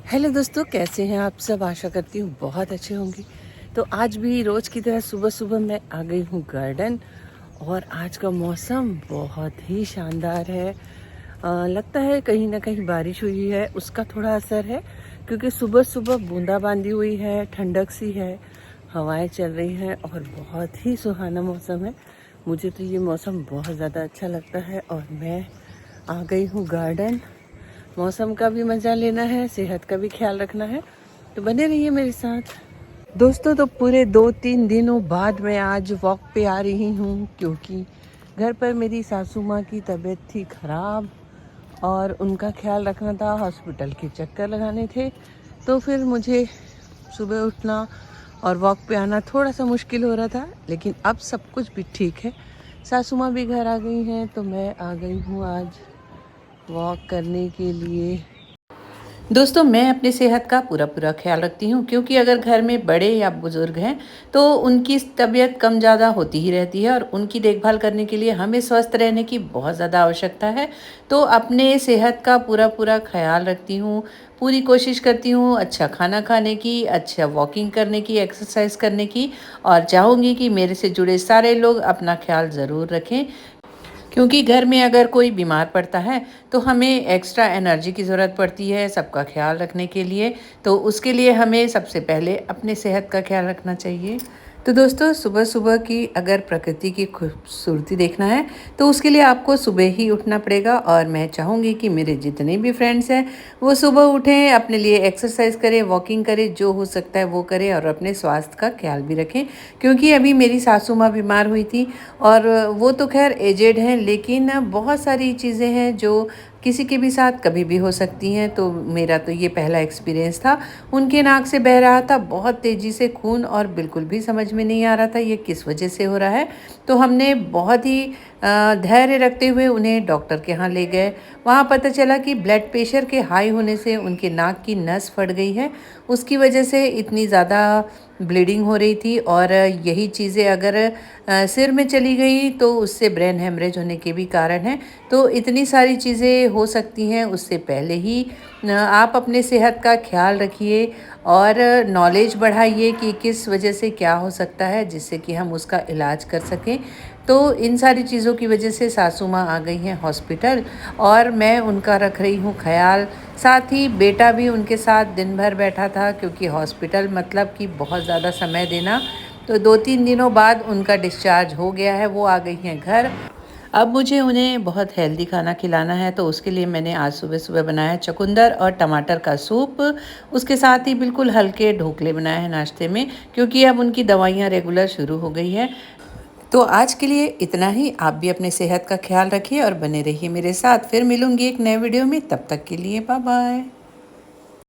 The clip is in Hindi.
हेलो दोस्तों, कैसे हैं आप सब। आशा करती हूँ बहुत अच्छे होंगे। तो आज भी रोज़ की तरह सुबह सुबह मैं आ गई हूँ गार्डन। और आज का मौसम बहुत ही शानदार है। लगता है कहीं ना कहीं बारिश हुई है, उसका थोड़ा असर है, क्योंकि सुबह सुबह बूंदाबांदी हुई है, ठंडक सी है, हवाएं चल रही हैं और बहुत ही सुहाना मौसम है। मुझे तो ये मौसम बहुत ज़्यादा अच्छा लगता है और मैं आ गई हूँ गार्डन। मौसम का भी मज़ा लेना है, सेहत का भी ख्याल रखना है, तो बने रहिए मेरे साथ दोस्तों। तो पूरे 2-3 दिनों बाद मैं आज वॉक पे आ रही हूँ, क्योंकि घर पर मेरी सासू माँ की तबीयत थी ख़राब और उनका ख्याल रखना था, हॉस्पिटल के चक्कर लगाने थे। तो फिर मुझे सुबह उठना और वॉक पे आना थोड़ा सा मुश्किल हो रहा था, लेकिन अब सब कुछ भी ठीक है। सासू माँ भी घर आ गई हैं, तो मैं आ गई हूँ आज वॉक करने के लिए। दोस्तों, मैं अपनी सेहत का पूरा पूरा ख्याल रखती हूँ, क्योंकि अगर घर में बड़े या बुजुर्ग हैं तो उनकी तबीयत कम ज़्यादा होती ही रहती है और उनकी देखभाल करने के लिए हमें स्वस्थ रहने की बहुत ज़्यादा आवश्यकता है। तो अपने सेहत का पूरा पूरा ख्याल रखती हूँ, पूरी कोशिश करती हूँ अच्छा खाना खाने की, अच्छा वॉकिंग करने की, एक्सरसाइज करने की। और चाहूँगी कि मेरे से जुड़े सारे लोग अपना ख्याल ज़रूर रखें, क्योंकि घर में अगर कोई बीमार पड़ता है तो हमें एक्स्ट्रा एनर्जी की ज़रूरत पड़ती है सबका ख्याल रखने के लिए। तो उसके लिए हमें सबसे पहले अपने सेहत का ख्याल रखना चाहिए। तो दोस्तों, सुबह सुबह की अगर प्रकृति की खूबसूरती देखना है तो उसके लिए आपको सुबह ही उठना पड़ेगा। और मैं चाहूँगी कि मेरे जितने भी फ्रेंड्स हैं वो सुबह उठें, अपने लिए एक्सरसाइज करें, वॉकिंग करें, जो हो सकता है वो करें और अपने स्वास्थ्य का ख्याल भी रखें। क्योंकि अभी मेरी सासू माँ बीमार हुई थी और वो तो खैर एजेड हैं, लेकिन बहुत सारी चीज़ें हैं जो किसी के भी साथ कभी भी हो सकती हैं। तो मेरा तो ये पहला एक्सपीरियंस था। उनके नाक से बह रहा था बहुत तेज़ी से खून और बिल्कुल भी समझ में नहीं आ रहा था ये किस वजह से हो रहा है। तो हमने बहुत ही धैर्य रखते हुए उन्हें डॉक्टर के यहाँ ले गए। वहाँ पता चला कि ब्लड प्रेशर के हाई होने से उनके नाक की नस फट गई है, उसकी वजह से इतनी ज़्यादा ब्लीडिंग हो रही थी। और यही चीज़ें अगर सिर में चली गई तो उससे ब्रेन हेमरेज होने के भी कारण हैं। तो इतनी सारी चीज़ें हो सकती हैं, उससे पहले ही आप अपने सेहत का ख्याल रखिए और नॉलेज बढ़ाइए कि किस वजह से क्या हो सकता है, जिससे कि हम उसका इलाज कर सकें। तो इन सारी चीज़ों की वजह से सासू माँ आ गई हैं हॉस्पिटल और मैं उनका रख रही हूँ ख्याल। साथ ही बेटा भी उनके साथ दिन भर बैठा था, क्योंकि हॉस्पिटल मतलब कि बहुत ज़्यादा समय देना। तो 2-3 दिनों बाद उनका डिस्चार्ज हो गया है, वो आ गई हैं घर। अब मुझे उन्हें बहुत हेल्दी खाना खिलाना है, तो उसके लिए मैंने आज सुबह सुबह बनाया चुकंदर और टमाटर का सूप। उसके साथ ही बिल्कुल हल्के ढोकले बनाए हैं नाश्ते में, क्योंकि अब उनकी दवाइयाँ रेगुलर शुरू हो गई है। तो आज के लिए इतना ही। आप भी अपने सेहत का ख्याल रखिए और बने रहिए मेरे साथ। फिर मिलूंगी एक नए वीडियो में, तब तक के लिए बाय बाय।